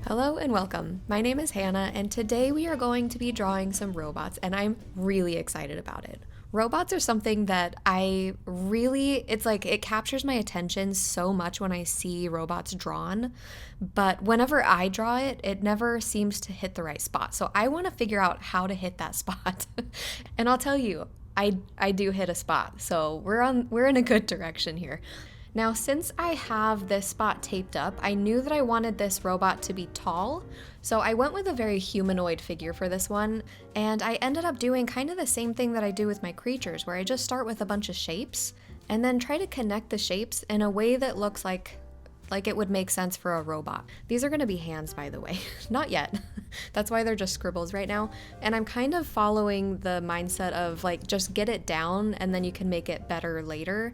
Hello and welcome. My name is Hannah, and today we are going to be drawing some robots, and I'm really excited about it. Robots are something that it captures my attention so much when I see robots drawn, but whenever I draw it, it never seems to hit the right spot. So I want to figure out how to hit that spot. And I'll tell you, I do hit a spot, so we're in a good direction here. Now, since I have this spot taped up, I knew that I wanted this robot to be tall, so I went with a very humanoid figure for this one, and I ended up doing kind of the same thing that I do with my creatures, where I just start with a bunch of shapes, and then try to connect the shapes in a way that looks like it would make sense for a robot. These are gonna be hands, by the way. Not yet. That's why they're just scribbles right now. And I'm kind of following the mindset of just get it down and then you can make it better later.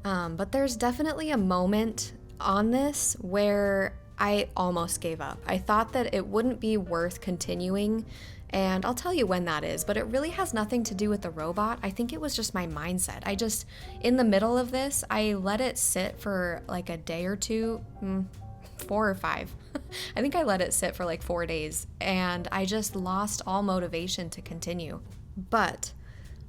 But there's definitely a moment on this where I almost gave up. I thought that it wouldn't be worth continuing, and I'll tell you when that is, but it really has nothing to do with the robot. I think it was just my mindset. In the middle of this, I let it sit for like a day or two, 4 or 5. I think I let it sit for like 4 days, and I just lost all motivation to continue. But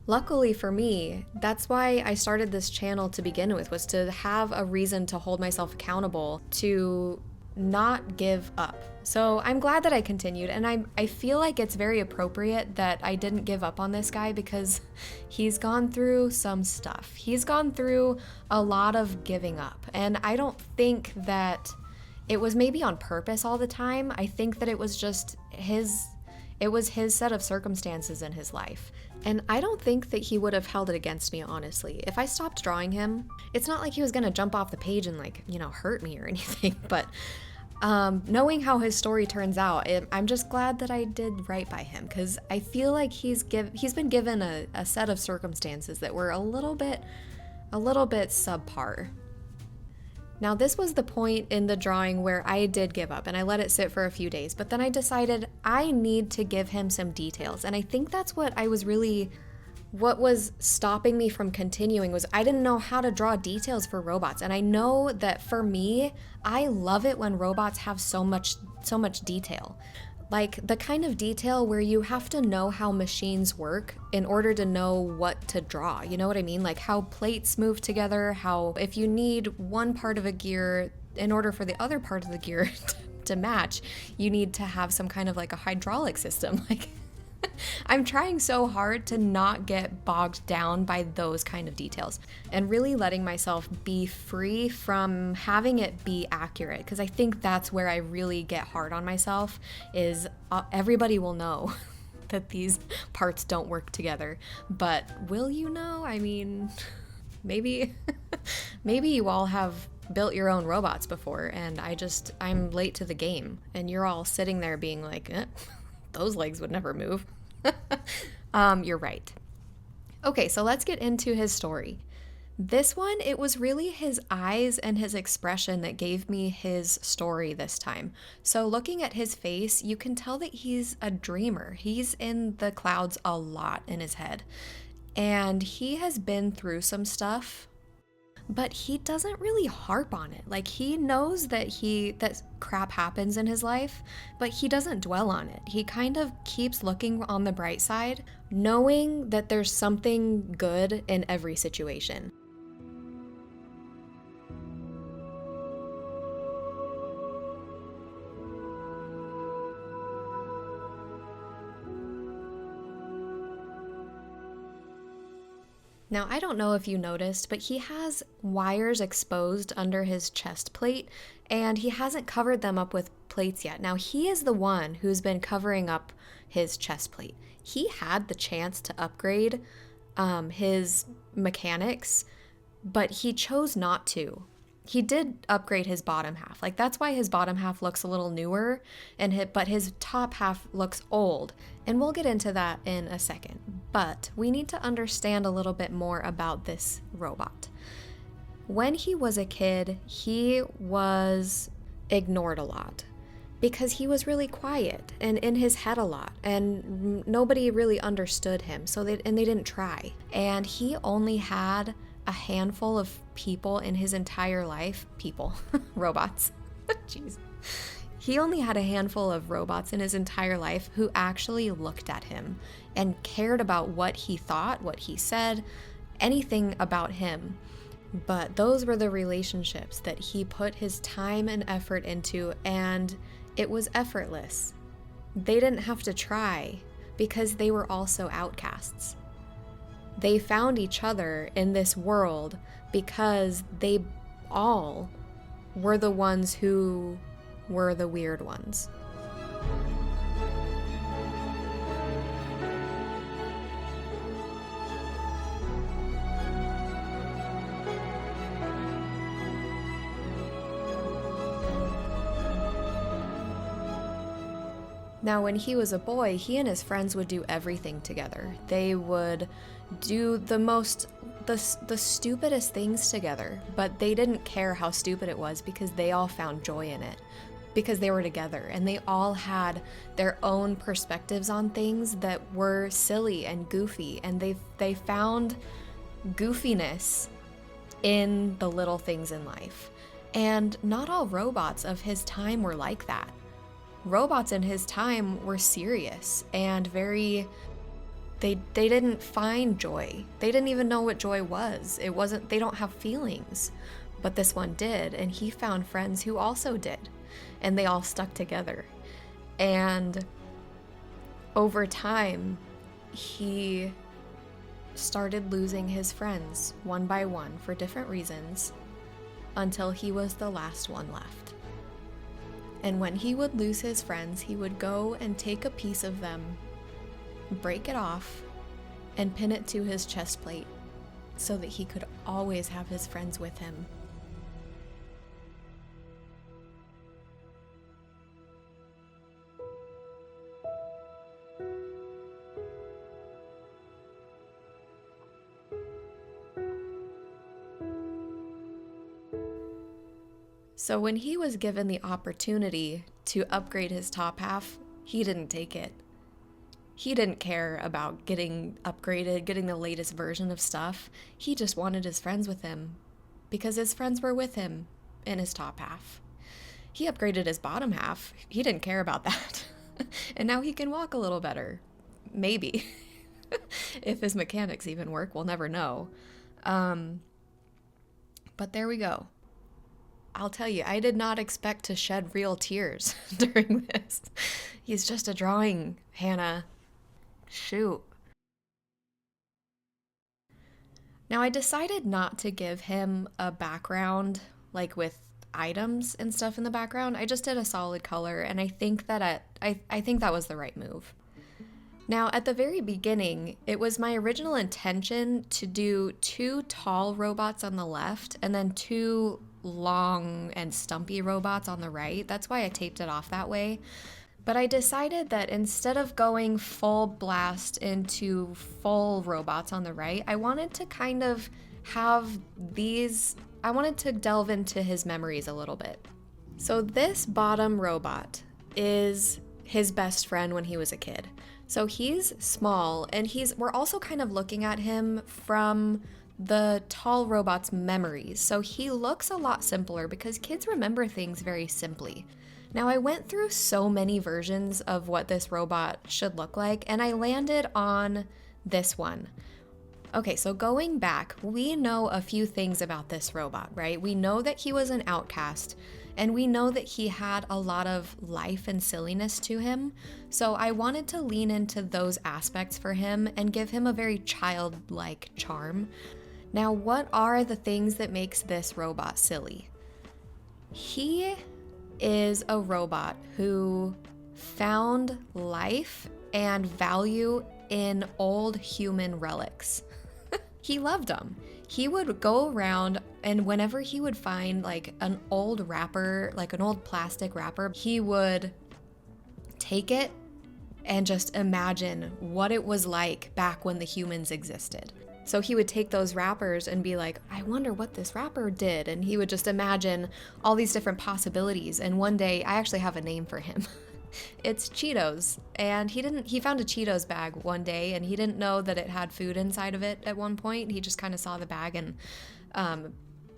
luckily for me, that's why I started this channel to begin with, was to have a reason to hold myself accountable, to not give up. So I'm glad that I continued, and I feel like it's very appropriate that I didn't give up on this guy because he's gone through some stuff. He's gone through a lot of giving up, and I don't think that it was maybe on purpose all the time. I think that it was just his set of circumstances in his life. And I don't think that he would have held it against me, honestly. If I stopped drawing him, it's not like he was gonna jump off the page and hurt me or anything, but knowing how his story turns out, I'm just glad that I did right by him, because I feel like he's been given a set of circumstances that were a little bit subpar. Now, this was the point in the drawing where I did give up and I let it sit for a few days, but then I decided I need to give him some details. And I think that's what was stopping me from continuing, was I didn't know how to draw details for robots. And I know that for me, I love it when robots have so much detail. Like the kind of detail where you have to know how machines work in order to know what to draw. You know what I mean? Like how plates move together, how if you need one part of a gear in order for the other part of the gear to match, you need to have some kind of like a hydraulic system. I'm trying so hard to not get bogged down by those kind of details and really letting myself be free from having it be accurate, because I think that's where I really get hard on myself, is everybody will know that these parts don't work together, but will you know? I mean, maybe you all have built your own robots before, and I'm late to the game, and you're all sitting there being like, those legs would never move. You're right. Okay, so let's get into his story. This one, it was really his eyes and his expression that gave me his story this time. So looking at his face, you can tell that he's a dreamer. He's in the clouds a lot in his head. And he has been through some stuff, but he doesn't really harp on it. Like, he knows that crap happens in his life, but he doesn't dwell on it. He kind of keeps looking on the bright side, knowing that there's something good in every situation. Now, I don't know if you noticed, but he has wires exposed under his chest plate, and he hasn't covered them up with plates yet. Now, he is the one who's been covering up his chest plate. He had the chance to upgrade his mechanics, but he chose not to. He did upgrade his bottom half. That's why his bottom half looks a little newer, but his top half looks old. And we'll get into that in a second. But we need to understand a little bit more about this robot. When he was a kid, he was ignored a lot because he was really quiet and in his head a lot, and nobody really understood him. They didn't try. And he only had a handful of people in his entire life. Robots. Jeez. He only had a handful of robots in his entire life who actually looked at him and cared about what he thought, what he said, anything about him. But those were the relationships that he put his time and effort into, and it was effortless. They didn't have to try because they were also outcasts. They found each other in this world because they all were the ones who were the weird ones. Now, when he was a boy, he and his friends would do everything together. They would do the stupidest things together, but they didn't care how stupid it was because they all found joy in it, because they were together and they all had their own perspectives on things that were silly and goofy, and they found goofiness in the little things in life. And not all robots of his time were like that. Robots in his time were serious and very, they didn't find joy. They didn't even know what joy was. They don't have feelings. But this one did, and he found friends who also did. And they all stuck together. And over time, he started losing his friends one by one for different reasons until he was the last one left. And when he would lose his friends, he would go and take a piece of them, break it off, and pin it to his chest plate so that he could always have his friends with him. So when he was given the opportunity to upgrade his top half, he didn't take it. He didn't care about getting upgraded, getting the latest version of stuff. He just wanted his friends with him because his friends were with him in his top half. He upgraded his bottom half. He didn't care about that. And now he can walk a little better. Maybe. If his mechanics even work, we'll never know. But there we go. I'll tell you, I did not expect to shed real tears during this. He's just a drawing, Hannah. Shoot. Now, I decided not to give him a background, like with items and stuff in the background. I just did a solid color, and I think that I think that was the right move. Now, at the very beginning, it was my original intention to do 2 tall robots on the left and then 2 long and stumpy robots on the right. That's why I taped it off that way. But I decided that instead of going full blast into full robots on the right, I wanted to kind of have I wanted to delve into his memories a little bit. So this bottom robot is his best friend when he was a kid. So he's small, and we're also kind of looking at him from the tall robot's memories. So he looks a lot simpler because kids remember things very simply. Now, I went through so many versions of what this robot should look like, and I landed on this one. Okay, so going back, we know a few things about this robot, right? We know that he was an outcast, and we know that he had a lot of life and silliness to him. So I wanted to lean into those aspects for him and give him a very childlike charm. Now, what are the things that makes this robot silly? He is a robot who found life and value in old human relics. He loved them. He would go around, and whenever he would find like an old wrapper, like an old plastic wrapper, he would take it and just imagine what it was like back when the humans existed. So he would take those wrappers and be like, I wonder what this wrapper did. And he would just imagine all these different possibilities. And one day, I actually have a name for him. It's Cheetos. And he found a Cheetos bag one day, and he didn't know that it had food inside of it at one point. He just kind of saw the bag and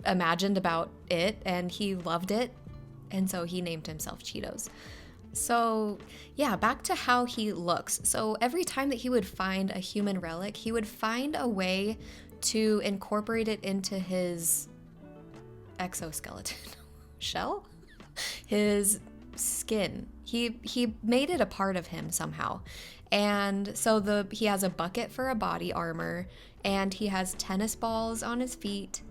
imagined about it, and he loved it. And so he named himself Cheetos. So yeah, back to how he looks. So every time that he would find a human relic, he would find a way to incorporate it into his exoskeleton shell, his skin. He made it a part of him somehow. And so he has a bucket for a body armor, and he has tennis balls on his feet,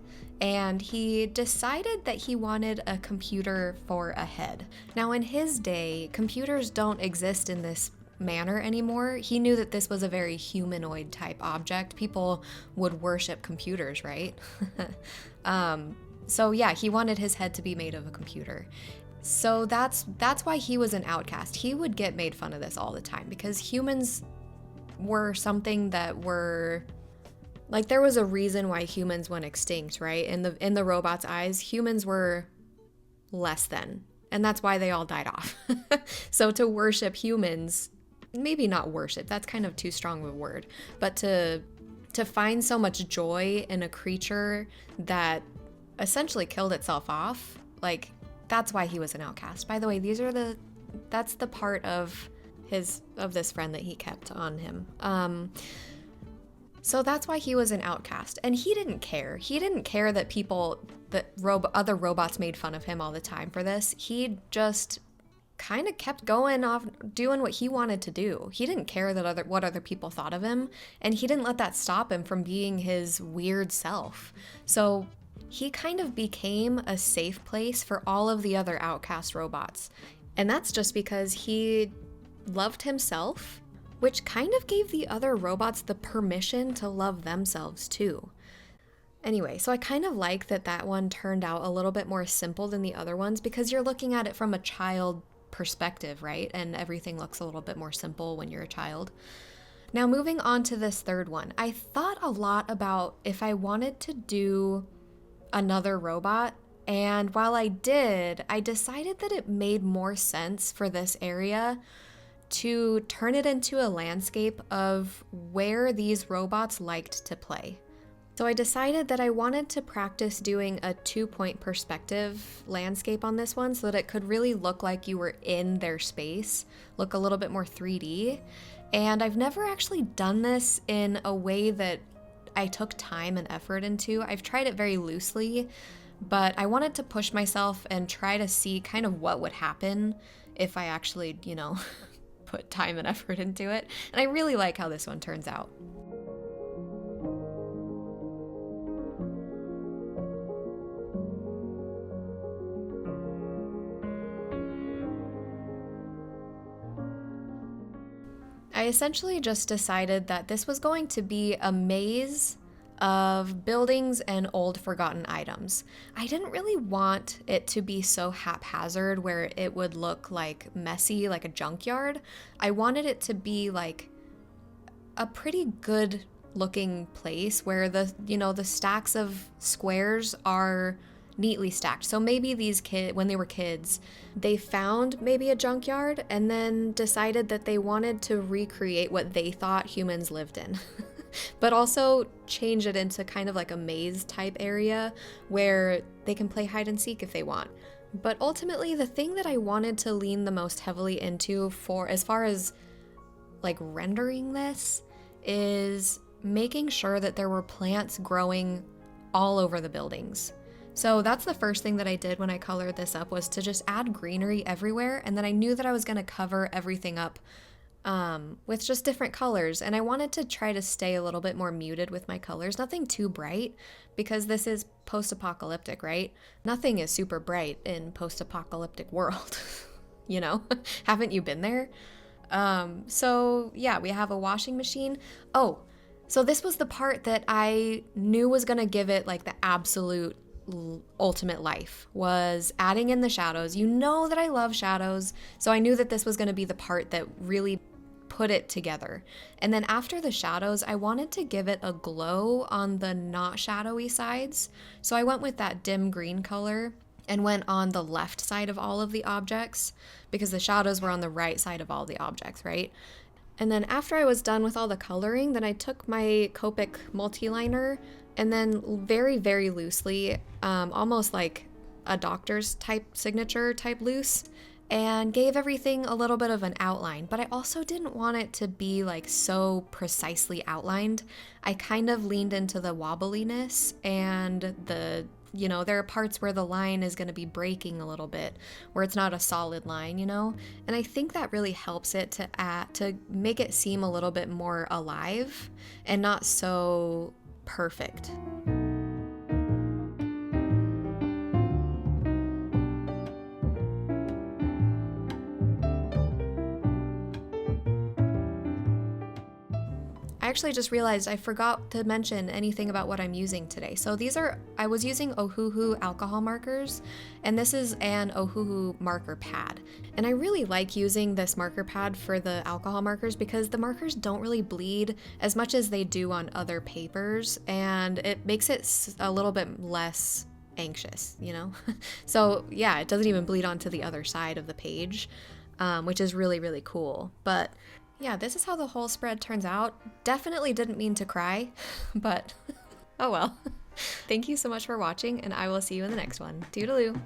and he decided that he wanted a computer for a head. Now in his day, computers don't exist in this manner anymore. He knew that this was a very humanoid type object. People would worship computers, right? So yeah, he wanted his head to be made of a computer. So that's why he was an outcast. He would get made fun of this all the time because humans were something that were like, there was a reason why humans went extinct, right? In the robot's eyes, humans were less than, and that's why they all died off. So to worship humans, maybe not worship, that's kind of too strong of a word, but to find so much joy in a creature that essentially killed itself off, like, that's why he was an outcast. By the way, that's the part of this friend that he kept on him. So that's why he was an outcast. And he didn't care. He didn't care that other robots made fun of him all the time for this. He just kind of kept going off doing what he wanted to do. He didn't care what other people thought of him, and he didn't let that stop him from being his weird self. So he kind of became a safe place for all of the other outcast robots. And that's just because he loved himself, which kind of gave the other robots the permission to love themselves too. Anyway, so I kind of like that one turned out a little bit more simple than the other ones because you're looking at it from a child perspective, right? And everything looks a little bit more simple when you're a child. Now moving on to this third one, I thought a lot about if I wanted to do another robot, and while I did, I decided that it made more sense for this area to turn it into a landscape of where these robots liked to play. So I decided that I wanted to practice doing a 2-point perspective landscape on this one so that it could really look like you were in their space, look a little bit more 3D. And I've never actually done this in a way that I took time and effort into. I've tried it very loosely, but I wanted to push myself and try to see kind of what would happen if I actually, put time and effort into it. And I really like how this one turns out. I essentially just decided that this was going to be a maze of buildings and old forgotten items. I didn't really want it to be so haphazard where it would look like messy, like a junkyard. I wanted it to be like a pretty good looking place where the stacks of squares are neatly stacked. So maybe these kids, when they were kids, they found maybe a junkyard and then decided that they wanted to recreate what they thought humans lived in. But also change it into kind of like a maze type area where they can play hide and seek if they want. But ultimately, the thing that I wanted to lean the most heavily into for as far as like rendering this is making sure that there were plants growing all over the buildings. So that's the first thing that I did when I colored this up, was to just add greenery everywhere. And then I knew that I was going to cover everything up with just different colors. And I wanted to try to stay a little bit more muted with my colors, nothing too bright, because this is post-apocalyptic, right? Nothing is super bright in post-apocalyptic world, Haven't you been there? So yeah, we have a washing machine. Oh, so this was the part that I knew was going to give it like the absolute ultimate life, was adding in the shadows. You know that I love shadows, so I knew that this was going to be the part that really put it together. And then after the shadows, I wanted to give it a glow on the not shadowy sides, so I went with that dim green color and went on the left side of all of the objects because the shadows were on the right side of all the objects, right? And then after I was done with all the coloring, then I took my Copic multi-liner and then very, very loosely, almost like a doctor's type signature type loose, and gave everything a little bit of an outline, but I also didn't want it to be like so precisely outlined. I kind of leaned into the wobbliness and there are parts where the line is going to be breaking a little bit, where it's not a solid line, and I think that really helps it to make it seem a little bit more alive and not so perfect. I actually just realized I forgot to mention anything about what I'm using today. So I was using Ohuhu alcohol markers, and this is an Ohuhu marker pad. And I really like using this marker pad for the alcohol markers because the markers don't really bleed as much as they do on other papers, and it makes it a little bit less anxious, So yeah, it doesn't even bleed onto the other side of the page, which is really, really cool. But yeah, this is how the whole spread turns out. Definitely didn't mean to cry, but oh well. Thank you so much for watching, and I will see you in the next one. Toodaloo!